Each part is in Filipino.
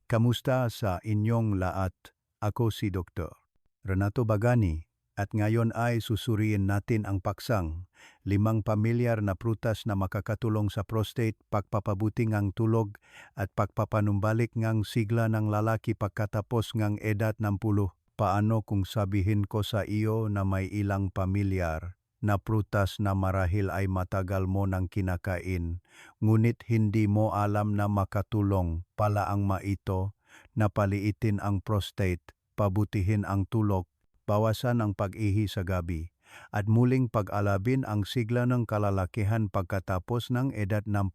Kamusta sa inyong lahat? Ako si Dr. Renato Bagani at ngayon ay susuriin natin ang paksang 5 pamilyar na prutas na makakatulong sa prostate, pagpapabuti ngang tulog at pagpapanumbalik ngang sigla ng lalaki pagkatapos ngang edad 60. Paano kung sabihin ko sa iyo na may ilang pamilyar na prutas na marahil ay matagal mo nang kinakain, ngunit hindi mo alam na makatulong pala ang maito na paliitin ang prostate, pabutihin ang tulog, bawasan ang pag-ihi sa gabi, at muling pag-alabin ang sigla ng kalalakihan pagkatapos ng edad 60.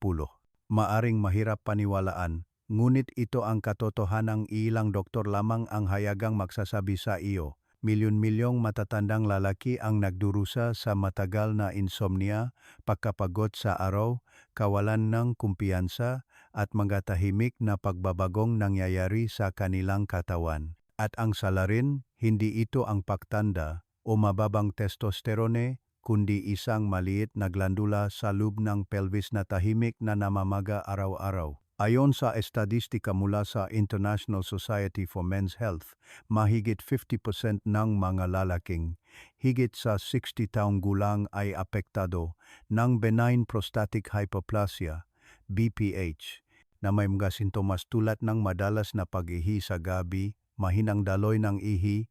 Maaring mahirap paniwalaan, ngunit ito ang katotohanang ilang doktor lamang ang hayagang magsasabi sa iyo. Milyon-milyong matatandang lalaki ang nagdurusa sa matagal na insomnia, pagkapagod sa araw, kawalan ng kumpiyansa, at mga tahimik na pagbabagong nangyayari sa kanilang katawan. At ang salarin, hindi ito ang pagtanda o mababang testosterone, kundi isang maliit na glandula sa loob ng pelvis na tahimik na namamaga araw-araw. Ayon sa estadistika mula sa International Society for Men's Health, mahigit 50% ng mga lalaking higit sa 60 taong gulang ay apektado ng benign prostatic hyperplasia, BPH, na may mga sintomas tulad ng madalas na pag-ihi sa gabi, mahinang daloy ng ihi,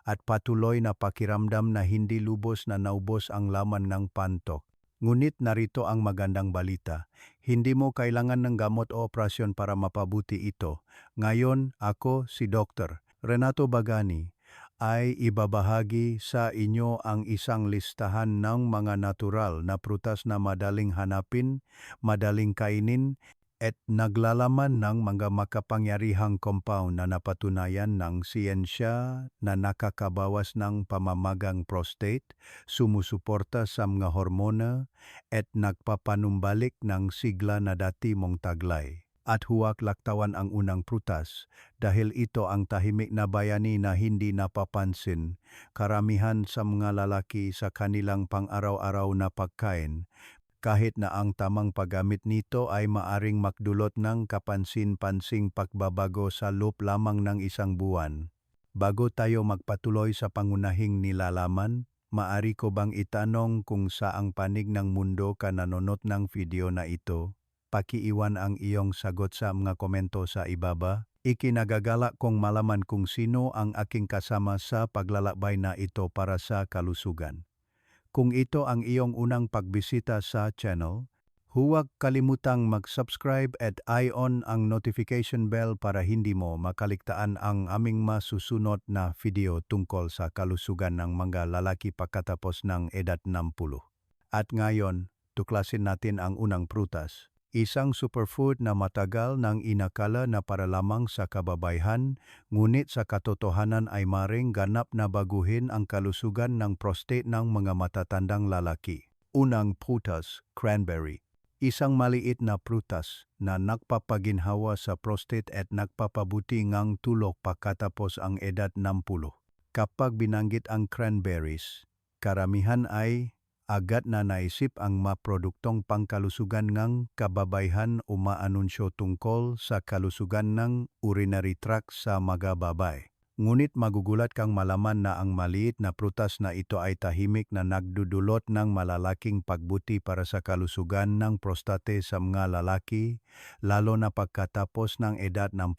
at patuloy na pakiramdam na hindi lubos na naubos ang laman ng pantok. Ngunit narito ang magandang balita. Hindi mo kailangan ng gamot o operasyon para mapabuti ito. Ngayon, ako, si Dr. Renato Bagani, ay ibabahagi sa inyo ang isang listahan ng mga natural na prutas na madaling hanapin, madaling kainin, at naglalaman ng mga makapangyarihang compound na napatunayan ng siyensya na nakakabawas ng pamamagang prostate, sumusuporta sa mga hormona, at nagpapanumbalik ng sigla na dati mong taglay. At huwag laktawan ang unang prutas dahil ito ang tahimik na bayani na hindi napapansin. Karamihan sa mga lalaki sa kanilang pang-araw-araw na pagkain, kahit na ang tamang paggamit nito ay maaring magdulot ng kapansin-pansing pagbabago sa loob lamang ng isang buwan. Bago tayo magpatuloy sa pangunahing nilalaman, maari ko bang itanong kung saang panig ng mundo ka nanonood ng video na ito? Pakiiwan ang iyong sagot sa mga komento sa ibaba. Ikinagagalak kong malaman kung sino ang aking kasama sa paglalakbay na ito para sa kalusugan. Kung ito ang iyong unang pagbisita sa channel, huwag kalimutang mag-subscribe at i-on ang notification bell para hindi mo makaligtaan ang aming masusunod na video tungkol sa kalusugan ng mga lalaki pagkatapos ng edad 60. At ngayon, tuklasin natin ang unang prutas. Isang superfood na matagal nang inakala na para lamang sa kababaihan, ngunit sa katotohanan ay maring ganap na baguhin ang kalusugan ng prostate ng mga matatandang lalaki. Unang prutas, cranberry. Isang maliit na prutas na nagpapaginhawa sa prostate at nagpapabuti ngang tulog pagkatapos ang edad 60. Kapag binanggit ang cranberries, karamihan ay agad na naisip ang maproduktong pangkalusugan ng kababaihan o maanunsyo tungkol sa kalusugan ng urinary tract sa mga babae. Ngunit magugulat kang malaman na ang maliit na prutas na ito ay tahimik na nagdudulot ng malalaking pagbuti para sa kalusugan ng prostate sa mga lalaki, lalo na pagkatapos ng edad 60.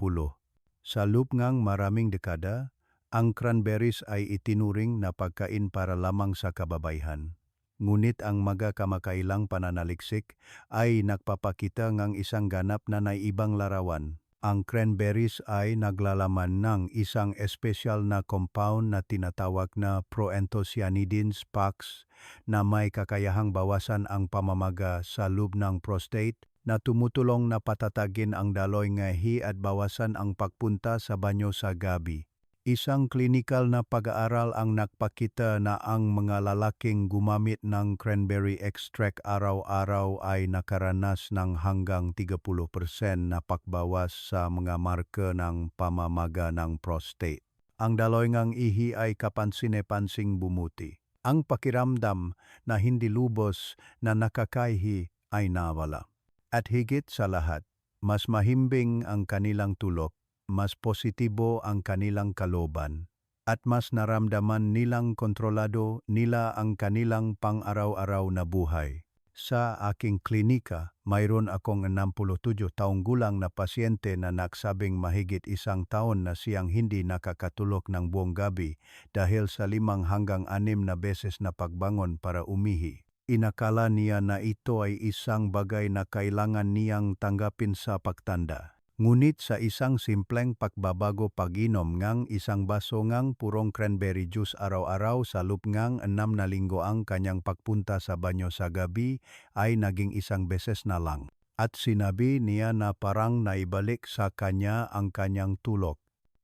Sa loob ngang maraming dekada, ang cranberries ay itinuring na pagkain para lamang sa kababaihan. Ngunit ang mga kamakailang pananaliksik ay nagpapakita ng isang ganap na naibang larawan. Ang cranberries ay naglalaman ng isang espesyal na compound na tinatawag na proanthocyanidins PAX na may kakayahang bawasan ang pamamaga sa loob ng prostate na tumutulong na patatagin ang daloy ng ihi at bawasan ang pagpunta sa banyo sa gabi. Isang klinikal na pag-aaral ang nagpakita na ang mga lalaking gumamit ng cranberry extract araw-araw ay nakaranas ng hanggang 30% na pagbawas sa mga marka ng pamamaga ng prostate. Ang daloy ng ihi ay kapansin-pansing bumuti. Ang pakiramdam na hindi lubos na nakakaihi ay nawala. At higit sa lahat, mas mahimbing ang kanilang tulog. mas positibo ang kanilang kalooban at mas naramdaman nilang kontrolado nila ang kanilang pang-araw-araw na buhay. Sa aking klinika, mayroon akong 67 taong gulang na pasyente na nagsabing mahigit isang taon na siyang hindi nakakatulog ng buong gabi dahil sa 5 hanggang 6 na beses na pagbangon para umihi. Inakala niya na ito ay isang bagay na kailangan niyang tanggapin sa pagtanda. Ngunit sa isang simpleng pagbabago pag-inom ngang isang baso ngang purong cranberry juice araw-araw sa loob ngang 6 na linggo ang kanyang pagpunta sa banyo sa gabi ay naging isang beses na lang. At sinabi niya na parang naibalik sa kanya ang kanyang tulog.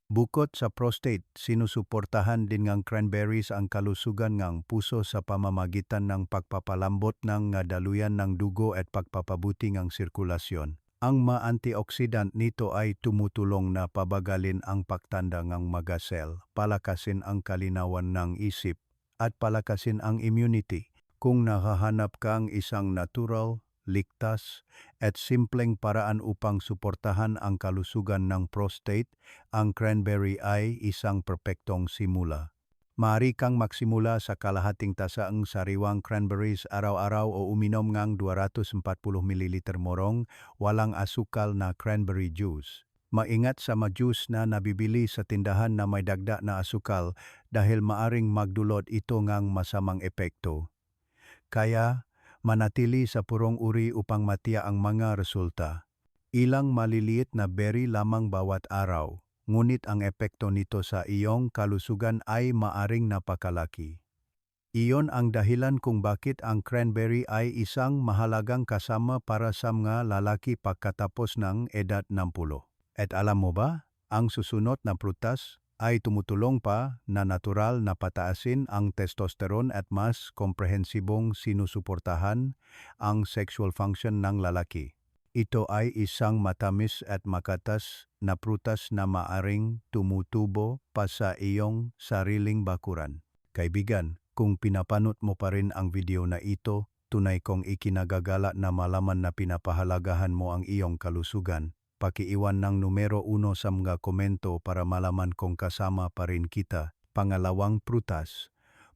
Bukod sa prostate, sinusuportahan din ngang cranberries ang kalusugan ngang puso sa pamamagitan ng pagpapalambot ng daluyan ng dugo at pagpapabuti ng sirkulasyon. Ang ma-antioxidant nito ay tumutulong na pabagalin ang pagtanda ng mga sel, palakasin ang kalinawan ng isip, at palakasin ang immunity. Kung nahahanap kang isang natural, ligtas, at simpleng paraan upang suportahan ang kalusugan ng prostate, ang cranberry ay isang perpektong simula. Maaari kang magsimula sa kalahating tasaang sariwang cranberries araw-araw o uminom ngang 240 ml morong walang asukal na cranberry juice. Maingat sa mga juice na nabibili sa tindahan na may dagdag na asukal dahil maaring magdulot ito ngang masamang epekto. Kaya, manatili sa purong uri upang matiya ang mga resulta. Ilang maliliit na berry lamang bawat araw. Ngunit ang epekto nito sa iyong kalusugan ay maaring napakalaki. Iyon ang dahilan kung bakit ang cranberry ay isang mahalagang kasama para sa mga lalaki pagkatapos ng edad 60. At alam mo ba, ang susunod na prutas ay tumutulong pa na natural na pataasin ang testosterone at mas komprehensibong sinusuportahan ang sexual function ng lalaki. Ito ay isang matamis at makatas na prutas na maaring tumutubo pa sa iyong sariling bakuran. Kaibigan, kung pinapanood mo pa rin ang video na ito, tunay kong ikinagagala na malaman na pinapahalagahan mo ang iyong kalusugan. Pakiiwan ng numero 1 sa mga komento para malaman kung kasama pa rin kita. Pangalawang prutas,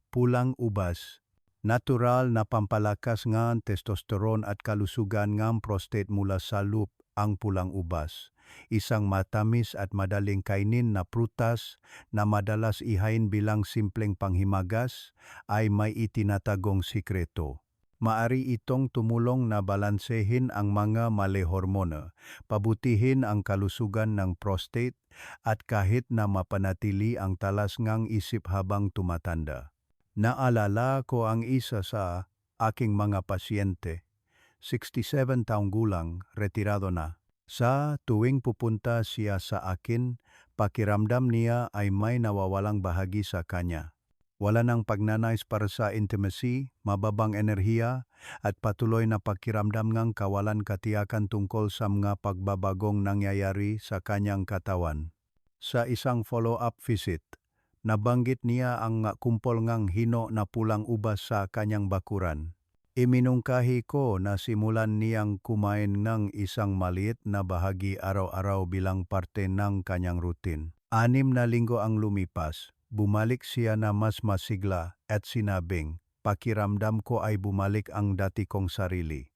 pulang ubas. Natural na pampalakas ng testosterone at kalusugan ng prostate mula sa loob ang pulang ubas. Isang matamis at madaling kainin na prutas na madalas ihain bilang simpleng panghimagas ay may itinatagong sikreto. Maari itong tumulong na balansehin ang mga mali hormona, pabutihin ang kalusugan ng prostate at kahit na mapanatili ang talas ng isip habang tumatanda. Naalala ko ang isa sa aking mga pasyente, 67 taong gulang, retirado na. Sa tuwing pupunta siya sa akin, pakiramdam niya ay may nawawalang bahagi sa kanya. Wala nang pagnanais para sa intimacy, mababang enerhiya, at patuloy na pakiramdam ng kawalan katiyakan tungkol sa mga pagbabagong nangyayari sa kanyang katawan. Sa isang follow-up visit, nabanggit niya ang kumpol ngang hino na pulang ubas sa kanyang bakuran. Iminungkahi ko na simulan niyang kumain ng isang maliit na bahagi araw-araw bilang parte ng kanyang routine. 6 na linggo ang lumipas, bumalik siya na mas masigla at sinabing, pakiramdam ko ay bumalik ang dati kong sarili.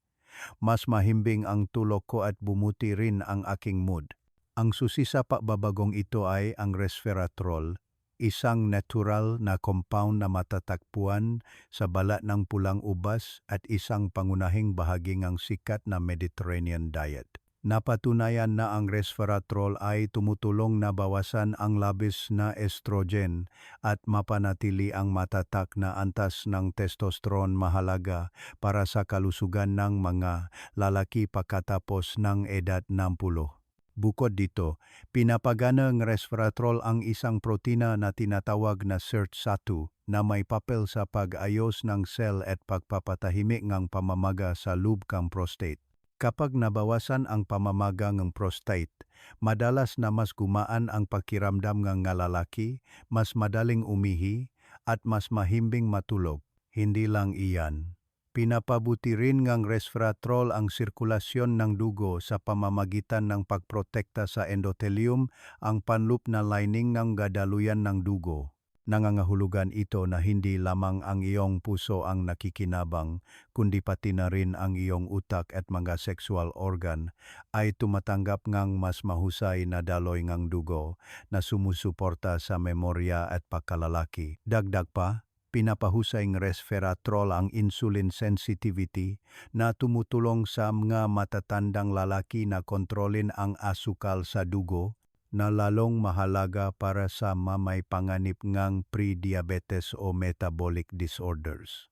Mas mahimbing ang tulog ko at bumuti rin ang aking mood. Ang susi sa pagbabagong ito ay ang resveratrol, isang natural na compound na matatagpuan sa balat ng pulang ubas at isang pangunahing bahagi ng sikat na Mediterranean diet. Napatunayan na ang resveratrol ay tumutulong na bawasan ang labis na estrogen at mapanatili ang matatak na antas ng testosterone, mahalaga para sa kalusugan ng mga lalaki pagkatapos ng edad 60. Bukod dito, pinapagana ng resveratrol ang isang protina na tinatawag na SIRT1 na may papel sa pag-ayos ng sel at pagpapatahimik ng pamamaga sa loob ng prostate. Kapag nabawasan ang pamamaga ng prostate, madalas na mas gumaan ang pakiramdam ng lalaki, mas madaling umihi, at mas mahimbing matulog. Hindi lang iyan. Pinapabuti rin ngang resveratrol ang sirkulasyon ng dugo sa pamamagitan ng pagprotekta sa endothelium, ang panloop na lining ng gadaluyan ng dugo. Nangangahulugan ito na hindi lamang ang iyong puso ang nakikinabang, kundi pati na rin ang iyong utak at mga sexual organ ay tumatanggap ngang mas mahusay na daloy ngang dugo na sumusuporta sa memorya at pagkalalaki. Dagdag pa, pinapahusay ng resveratrol ang insulin sensitivity na tumutulong sa mga matatandang lalaki na kontrolin ang asukal sa dugo, na lalong mahalaga para sa mamay panganib ngang pre-diabetes o metabolic disorders.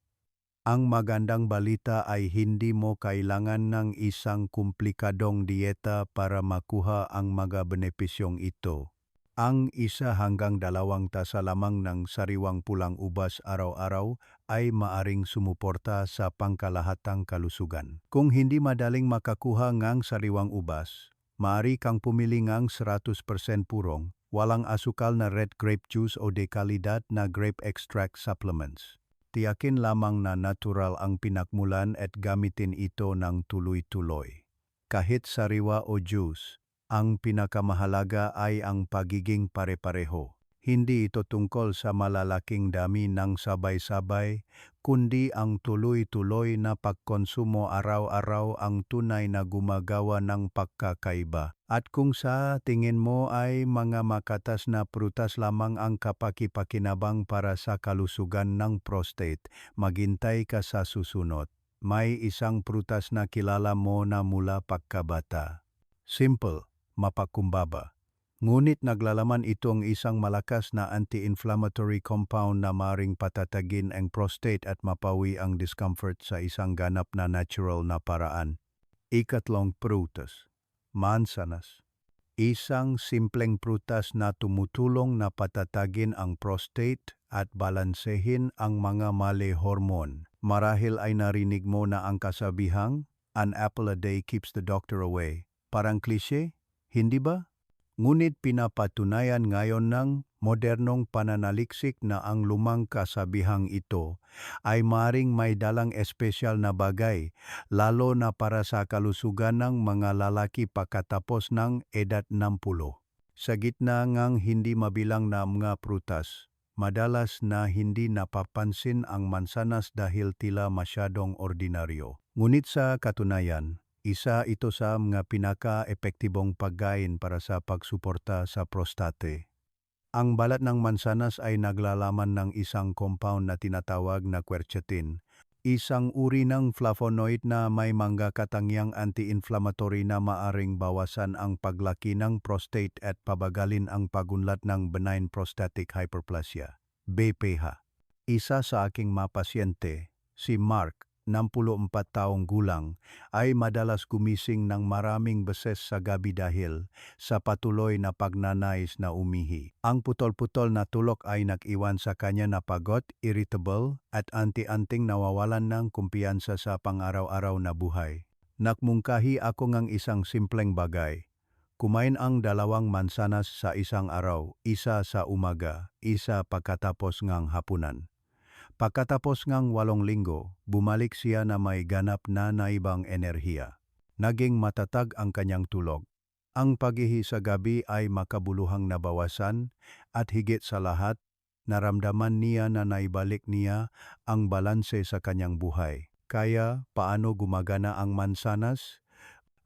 Ang magandang balita ay hindi mo kailangan ng isang komplikadong dieta para makuha ang mga benepisyong ito. Ang 1 hanggang 2 tasa lamang ng sariwang pulang ubas araw-araw ay maaring sumuporta sa pangkalahatang kalusugan. Kung hindi madaling makakuha ngang sariwang ubas, maaari kang pumili ngang 100% purong, walang asukal na red grape juice o dekalidad na grape extract supplements. Tiyakin lamang na natural ang pinakmulan at gamitin ito ng tuloy-tuloy. Kahit sariwa o juice, ang pinakamahalaga ay ang pagiging pare-pareho. Hindi ito tungkol sa malalaking dami ng sabay-sabay, kundi ang tuloy-tuloy na pagkonsumo araw-araw ang tunay na gumagawa ng pagkakaiba. At kung sa tingin mo ay mga makatas na prutas lamang ang kapakipakinabang para sa kalusugan ng prostate, maghintay ka sa susunod. May isang prutas na kilala mo na mula pagkabata. Simple, mapakumbaba. Ngunit naglalaman itong isang malakas na anti-inflammatory compound na maring patatagin ang prostate at mapawi ang discomfort sa isang ganap na natural na paraan. Ikatlong prutas, mansanas. Isang simpleng prutas na tumutulong na patatagin ang prostate at balansehin ang mga mali hormone. Marahil ay narinig mo na ang kasabihang, "An apple a day keeps the doctor away." Parang klise, hindi ba? Ngunit pinapatunayan ngayon ng modernong pananaliksik na ang lumang kasabihang ito ay maring may dalang espesyal na bagay, lalo na para sa kalusugan ng mga lalaki pagkatapos ng edad 60. Sa gitna ngang hindi mabilang na mga prutas, madalas na hindi napapansin ang mansanas dahil tila masyadong ordinaryo. Ngunit sa katunayan, isa ito sa mga pinaka-epektibong pagkain para sa pagsuporta sa prostate. Ang balat ng mansanas ay naglalaman ng isang compound na tinatawag na quercetin, isang uri ng flavonoid na may mga katangiang anti-inflammatory na maaring bawasan ang paglaki ng prostate at pabagalin ang pagunlad ng benign prostatic hyperplasia, BPH. Isa sa aking mga pasyente, si Mark, 64 taong gulang, ay madalas gumising ng maraming beses sa gabi dahil sa patuloy na pagnanais na umihi. Ang putol-putol na tulog ay nag-iwan sa kanya na pagod, irritable, at anti-anting nawawalan ng kumpiyansa sa pang-araw-araw na buhay. Nakmungkahi ako ng isang simpleng bagay. Kumain ang 2 mansanas sa isang araw, isa sa umaga, isa pagkatapos ng hapunan. Pagkatapos ngang 8 linggo, bumalik siya na may ganap na naibang enerhiya. Naging matatag ang kanyang tulog. Ang paghihi sa gabi ay makabuluhang nabawasan at higit sa lahat, naramdaman niya na naibalik niya ang balanse sa kanyang buhay. Kaya, paano gumagana ang mansanas?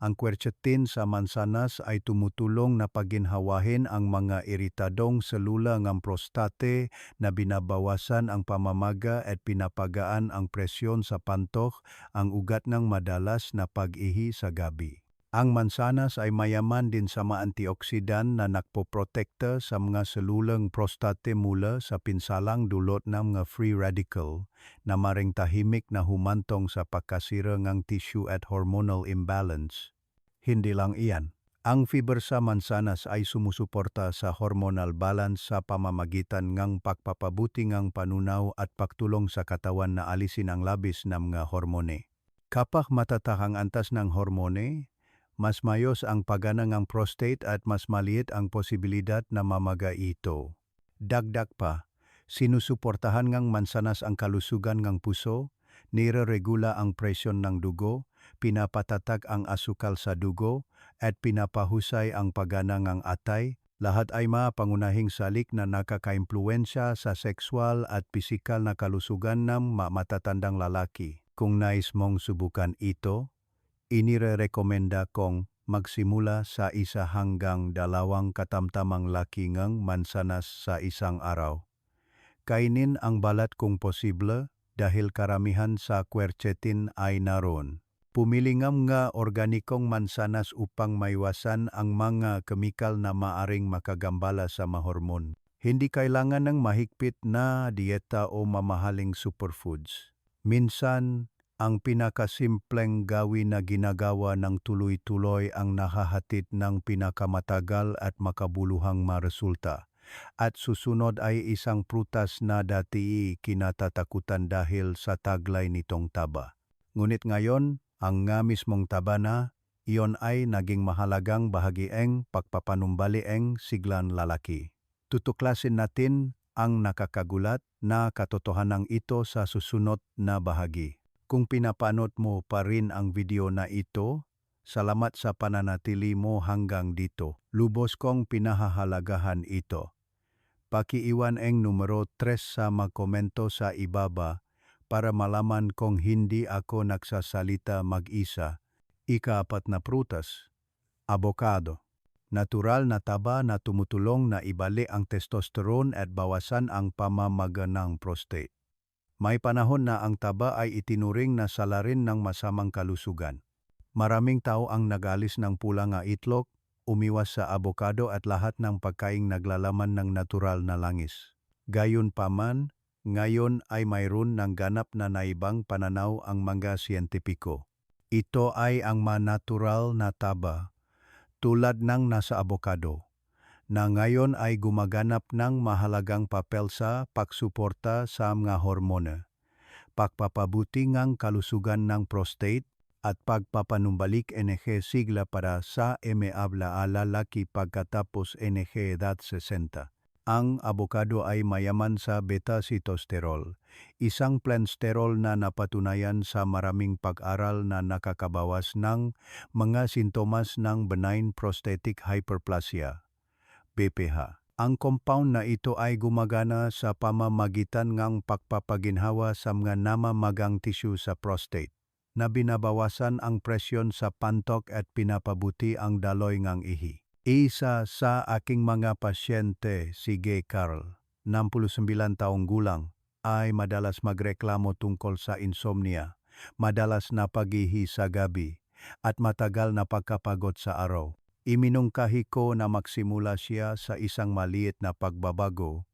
Ang quercetin sa mansanas ay tumutulong na paginhawahin ang mga iritadong selula ng prostate na binabawasan ang pamamaga at pinapagaan ang presyon sa pantok, ang ugat ng madalas na pag-ihi sa gabi. Ang mansanas ay mayaman din sa mga antioksidan na nagpoprotekta sa mga selulang prostate mula sa pinsalang dulot ng mga free radical na maring tahimik na humantong sa pagkasira ng tissue at hormonal imbalance. Hindi lang iyan. Ang fiber sa mansanas ay sumusuporta sa hormonal balance sa pamamagitan ng pagpapabuti ng panunaw at pagtulong sa katawan na alisin ang labis na mga hormone. Kapag matatahang antas ng hormone, mas mayos ang pagana ng prostate at mas maliit ang posibilidad na mamaga ito. Dagdag pa, sinusuportahan ng mansanas ang kalusugan ng puso, Nireregula ang presyon ng dugo, pinapatatag ang asukal sa dugo, at pinapahusay ang pagana ng atay. Lahat ay mga pangunahing salik na nakakaimpluwensya sa sexual at pisikal na kalusugan ng matatandang lalaki. Kung nais mong subukan ito, inirerekomenda kong magsimula sa 1 hanggang 2 katamtamang laki ng mansanas sa isang araw. Kainin ang balat kung posible dahil karamihan sa quercetin ay naroon. Pumili nga organikong mansanas upang maiwasan ang mga kemikal na maaring makagambala sa mahormon. Hindi kailangan ng mahigpit na dieta o mamahaling superfoods. Minsan, ang pinakasimpleng gawin na ginagawa ng tuloy-tuloy ang nahahatid ng pinakamatagal at makabuluhang maresulta. At susunod ay isang prutas na dati kinatatakutan dahil sa taglay nitong taba. Ngunit ngayon, ang nga mismong taba na, iyon ay naging mahalagang bahagieng pagpapanumbalieng siglan lalaki. Tutuklasin natin ang nakakagulat na katotohanan ito sa susunod na bahagi. Kung pinapanood mo pa rin ang video na ito, salamat sa pananatili mo hanggang dito. Lubos kong pinahahalagahan ito. Pakiiwan ang numero 3 sa magkomento sa ibaba para malaman kung hindi ako nagsasalita mag-isa. Ika-4 na prutas, abokado. Natural na taba na tumutulong na ibalik ang testosterone at bawasan ang pamamaga ng prostate. May panahon na ang taba ay itinuring na salarin ng masamang kalusugan. Maraming tao ang nagalis ng pula nga itlog, umiwas sa abokado at lahat ng pagkaing naglalaman ng natural na langis. Gayunpaman, ngayon ay mayroon ng ganap na naibang pananaw ang mga siyentipiko. Ito ay ang natural na taba, tulad ng nasa abokado, na ngayon ay gumaganap ng mahalagang papel sa pagsuporta sa mga hormone, pagpapabuti ng kalusugan ng prostate, at pagpapanumbalik NG sigla para sa habla lalaki pagkatapos NG edad 60. Ang abokado ay mayaman sa beta-sitosterol, isang plensterol na napatunayan sa maraming pag-aral na nakakabawas ng mga sintomas ng benign prostatic hyperplasia, BPH. Ang compound na ito ay gumagana sa pamamagitan ng pagpapaginhawa sa mga namamagang tissue sa prostate, na binabawasan ang presyon sa pantok at pinapabuti ang daloy ng ihi. Isa sa aking mga pasyente, si Gay Carl, 69 taong gulang, ay madalas magreklamo tungkol sa insomnia, madalas na pag-ihi sa gabi, at matagal na pagkapagod sa araw. Iminungkahi ko na magsimula siya sa isang maliit na pagbabago,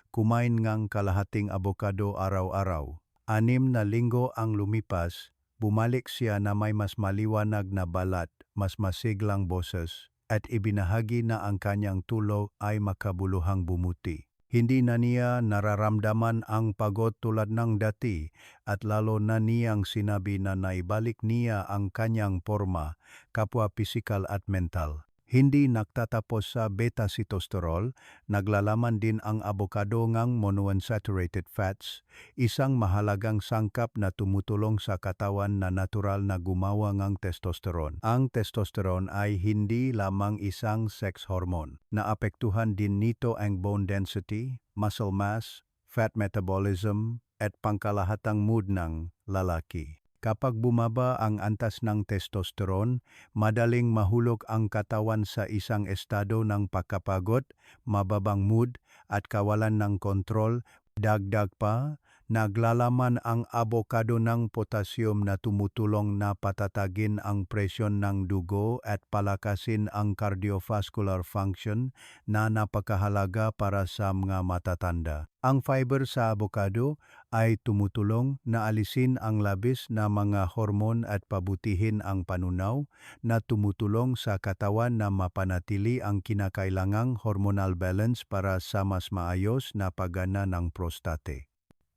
kumain ng kalahating abokado araw-araw. 6 na linggo ang lumipas, bumalik siya na may mas maliwanag na balat, mas masiglang boses, at ibinahagi na ang kanyang tulog ay makabuluhang bumuti. Hindi na niya nararamdaman ang pagod tulad ng dati at lalo na niyang sinabi na naibalik niya ang kanyang porma, kapwa pisikal at mental. Hindi nagtatapos sa beta-sitosterol, naglalaman din ang abokado ng monounsaturated fats, isang mahalagang sangkap na tumutulong sa katawan na natural na gumawa ng testosterone. Ang testosterone ay hindi lamang isang sex hormone. Naapektuhan din nito ang bone density, muscle mass, fat metabolism, at pangkalahatang mood ng lalaki. Kapag bumaba ang antas ng testosterone, madaling mahulog ang katawan sa isang estado ng pagkapagod, mababang mood, at kawalan ng kontrol. Dagdag pa, naglalaman ang abokado ng potassium na tumutulong na patatagin ang presyon ng dugo at palakasin ang cardiovascular function na napakahalaga para sa mga matatanda. Ang fiber sa abokado ay tumutulong na alisin ang labis na mga hormon at pabutihin ang panunaw na tumutulong sa katawan na mapanatili ang kinakailangang hormonal balance para sa mas maayos na paggana ng prostate.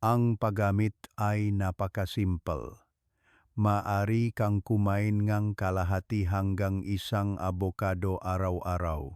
Ang paggamit ay napakasimple. Maaari kang kumain ng kalahati hanggang isang abokado araw-araw.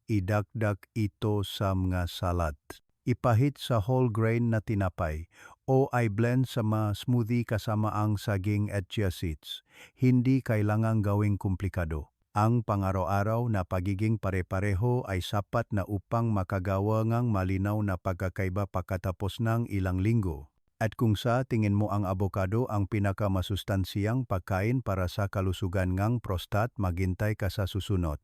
Idagdag ito sa mga salad. Ipahid sa whole grain na tinapay o i-blend sa mga smoothie kasama ang saging at chia seeds. Hindi kailangang gawing komplikado. Ang pang-araw-araw na pagiging pare-pareho ay sapat na upang makagawa ng malinaw na pagkakaiba pagkatapos ng ilang linggo. At kung sa tingin mo ang abokado ang pinakamasustansyang pagkain para sa kalusugan ng prostat, maghintay ka sa susunod.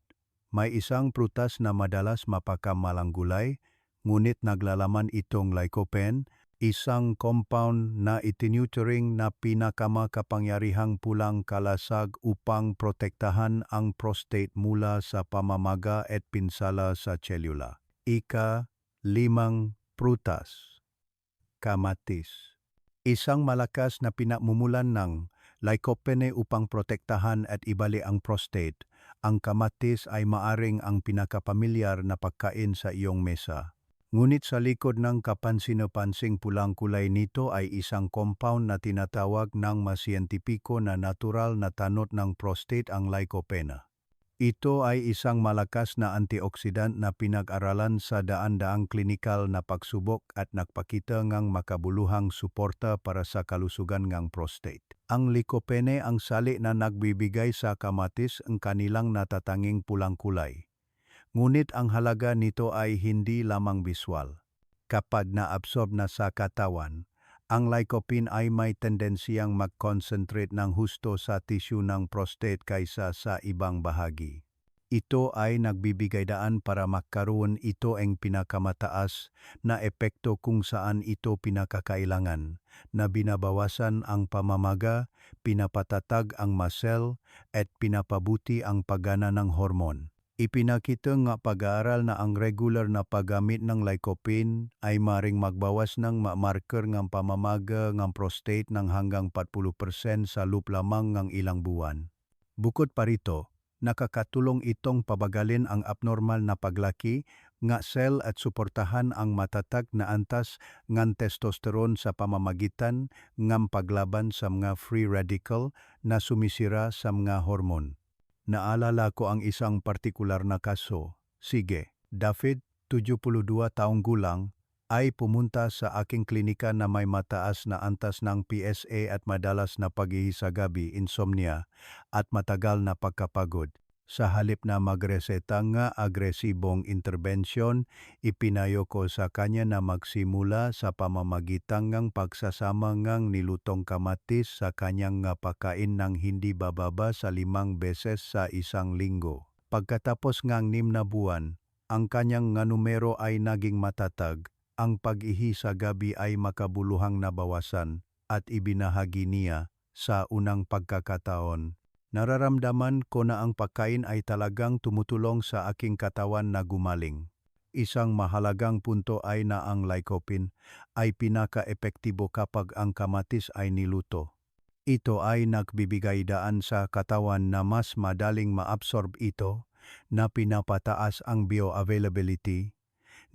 May isang prutas na madalas mapakamalang gulay, ngunit naglalaman itong lycopene, isang compound na itinuturing na pinakamakapangyarihang pulang kalasag upang protektahan ang prostate mula sa pamamaga at pinsala sa cellula. Ika-5 prutas. Kamatis. Isang malakas na pinamumulan ng lycopene upang protektahan at ibali ang prostate. Ang kamatis ay maaring ang pinakapamilyar na pagkain sa iyong mesa. Ngunit sa likod ng kapansin-pansing pulang kulay nito ay isang compound na tinatawag ng mas siyentipiko na natural na tanot ng prostate, ang lycopene. Ito ay isang malakas na antioxidant na pinag-aralan sa daan-daang klinikal na pagsubok at nagpakita ng makabuluhang suporta para sa kalusugan ng prostate. Ang lycopene ang sali na nagbibigay sa kamatis ang kanilang natatanging pulang kulay. Ngunit ang halaga nito ay hindi lamang biswal. Kapag na-absorb na sa katawan, ang lycopene ay may tendensiyang mag-concentrate ng husto sa tissue ng prostate kaysa sa ibang bahagi. Ito ay nagbibigay daan para magkaroon ito ang pinakamataas na epekto kung saan ito pinakakailangan, na binabawasan ang pamamaga, pinapatatag ang muscle, at pinapabuti ang paggana ng hormon. Ipinakita nga pag-aaral na ang regular na paggamit ng lycopene ay maring magbawas ng marker ng pamamaga ng prostate ng hanggang 40% sa loob lamang ng ilang buwan. Bukod pa rito, nakakatulong itong pabagalin ang abnormal na paglaki nga cell at suportahan ang matatag na antas ng testosterone sa pamamagitan ng paglaban sa mga free radical na sumisira sa mga hormon. Naalala ko ang isang partikular na kaso. Sige, David, 72 taong gulang, ay pumunta sa aking klinika na may mataas na antas ng PSA at madalas na paghihisa gabi, insomnia, at matagal na pagkapagod. Sa halip na magreseta nga agresibong interbensyon, ipinayo ko sa kanya na magsimula sa pamamagitan ng pagsasama ng nilutong kamatis sa kanyang nga pagkain ng hindi bababa sa 5 beses sa isang linggo. Pagkatapos ng 6 na buwan, ang kanyang nga numero ay naging matatag, ang pag-ihi sa gabi ay makabuluhang nabawasan at ibinahagi niya sa unang pagkakataon. Nararamdaman ko na ang pagkain ay talagang tumutulong sa aking katawan na gumaling. Isang mahalagang punto ay na ang lycopene ay pinaka-epektibo kapag ang kamatis ay niluto. Ito ay nagbibigay daan sa katawan na mas madaling ma-absorb ito, na pinapataas ang bioavailability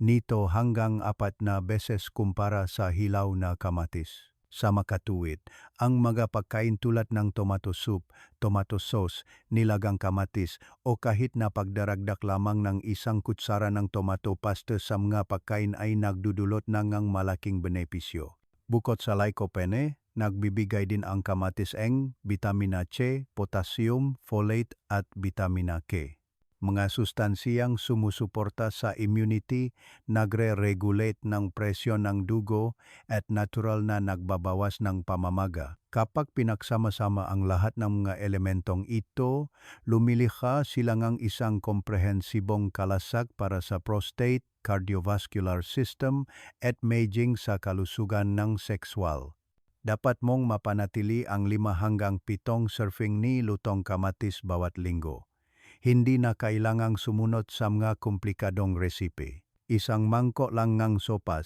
nito hanggang 4 na beses kumpara sa hilaw na kamatis. Sa makatuwid, ang mga pagkain tulad ng tomato soup, tomato sauce, nilagang kamatis o kahit na pagdaragdak lamang ng 1 kutsara ng tomato paste sa mga pagkain ay nagdudulot ng malaking benepisyo. Bukod sa lycopene, nagbibigay din ang kamatis ng vitamina C, potassium, folate at vitamina K. Mga sustansiyang sumusuporta sa immunity, nagre-regulate ng presyon ng dugo at natural na nagbabawas ng pamamaga. Kapag pinagsama-sama ang lahat ng mga elementong ito, lumilikha sila ng isang komprehensibong kalasag para sa prostate, cardiovascular system at maging sa kalusugan ng sexual. Dapat mong mapanatili ang 5 hanggang 7 serving ni lutong kamatis bawat linggo. Hindi na kailangang sumunod sa mga komplikadong resipe. Isang mangkok lang ng sopas,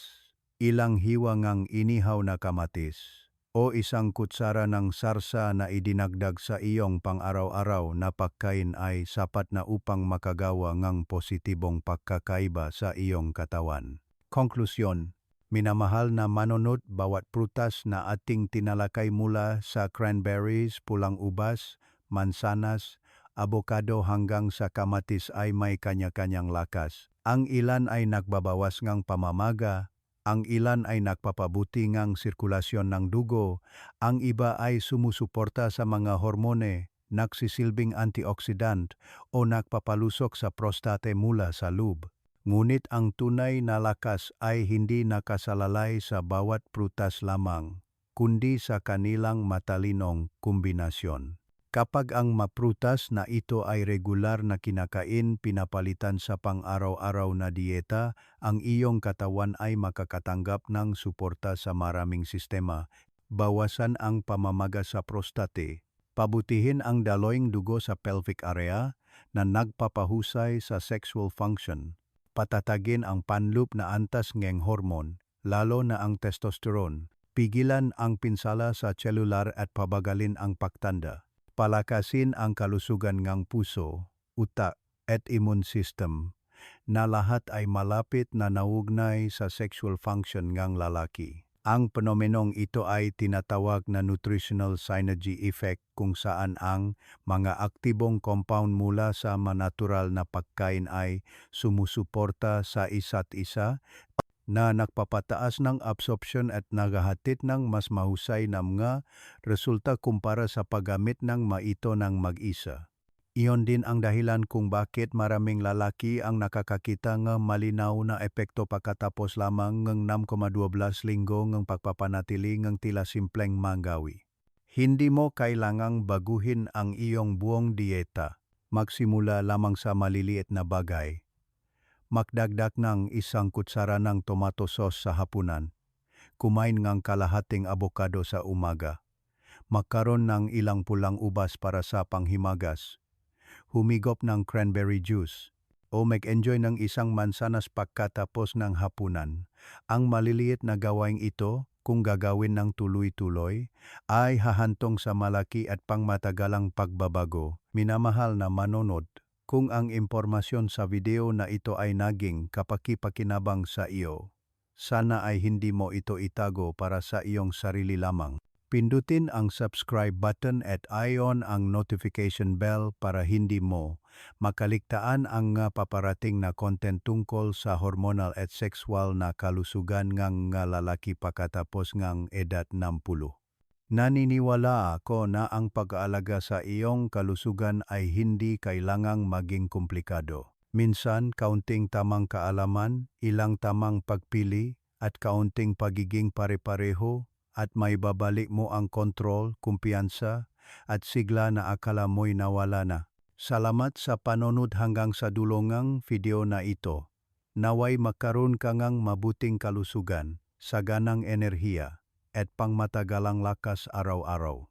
ilang hiwa ng inihaw na kamatis, o 1 kutsara ng sarsa na idinagdag sa iyong pang-araw-araw na pagkain ay sapat na upang makagawa ng positibong pagkakaiba sa iyong katawan. Konklusyon, minamahal na manonood, bawat prutas na ating tinalakay mula sa cranberries, pulang ubas, mansanas, abokado hanggang sa kamatis ay may kanya-kanyang lakas. Ang ilan ay nagbabawas ng pamamaga, Ang ilan ay nagpapabuti ngang sirkulasyon ng dugo, ang iba ay sumusuporta sa mga hormone, nagsisilbing antioxidant o nagpapalusok sa prostate mula sa loob. Ngunit ang tunay na lakas ay hindi nakasalalay sa bawat prutas lamang, kundi sa kanilang matalinong kombinasyon. Kapag ang maprutas na ito ay regular na kinakain pinapalitan sa pang-araw-araw na dieta, ang iyong katawan ay makakatanggap ng suporta sa maraming sistema. Bawasan ang pamamaga sa prostate. Pabutihin ang daloyng dugo sa pelvic area na nagpapahusay sa sexual function. Patatagin ang panloop na antas ngeng hormone, lalo na ang testosterone. Pigilan ang pinsala sa cellular at pabagalin ang pagtanda. Palakasin ang kalusugan ng puso, utak, at immune system, na lahat ay malapit na naugnay sa sexual function ng lalaki. Ang penomenong ito ay tinatawag na nutritional synergy effect kung saan ang mga aktibong compound mula sa natural na pagkain ay sumusuporta sa isa't isa na nagpapataas ng absorption at naghahatid ng mas mahusay na mga resulta kumpara sa paggamit ng maito ng mag-isa. Iyon din ang dahilan kung bakit maraming lalaki ang nakakakita ng malinaw na epekto pagkatapos lamang ng 6,12 linggo ng pagpapanatili ng tila simpleng manggawi. Hindi mo kailangang baguhin ang iyong buong dieta. Magsimula lamang sa maliliit na bagay. Magdagdag ng 1 kutsara ng tomato sauce sa hapunan. Kumain ng kalahating abokado sa umaga. Magkaroon ng ilang pulang ubas para sa panghimagas. Humigop ng cranberry juice. O mag-enjoy ng isang mansanas pagkatapos ng hapunan. Ang maliliit na gawain ito, kung gagawin ng tuloy-tuloy, ay hahantong sa malaki at pangmatagalang pagbabago. Minamahal na manonood. Kung ang impormasyon sa video na ito ay naging kapaki-pakinabang sa iyo, sana ay hindi mo ito itago para sa iyong sarili lamang. Pindutin ang subscribe button at i-on ang notification bell para hindi mo makaligtaan ang paparating na content tungkol sa hormonal at sexual na kalusugan ng lalaki pagkatapos ng edad 60. Naniniwala ako na ang pag-aalaga sa iyong kalusugan ay hindi kailangang maging komplikado. Minsan, kaunting tamang kaalaman, ilang tamang pagpili, at kaunting pagiging pare-pareho, at may babalik mo ang kontrol, kumpiyansa, at sigla na akala mo'y nawala na. Salamat sa panonood hanggang sa dulo ng video na ito. Naway magkaroon ka ng mabuting kalusugan, saganang enerhiya, at pangmatagalang lakas araw-araw.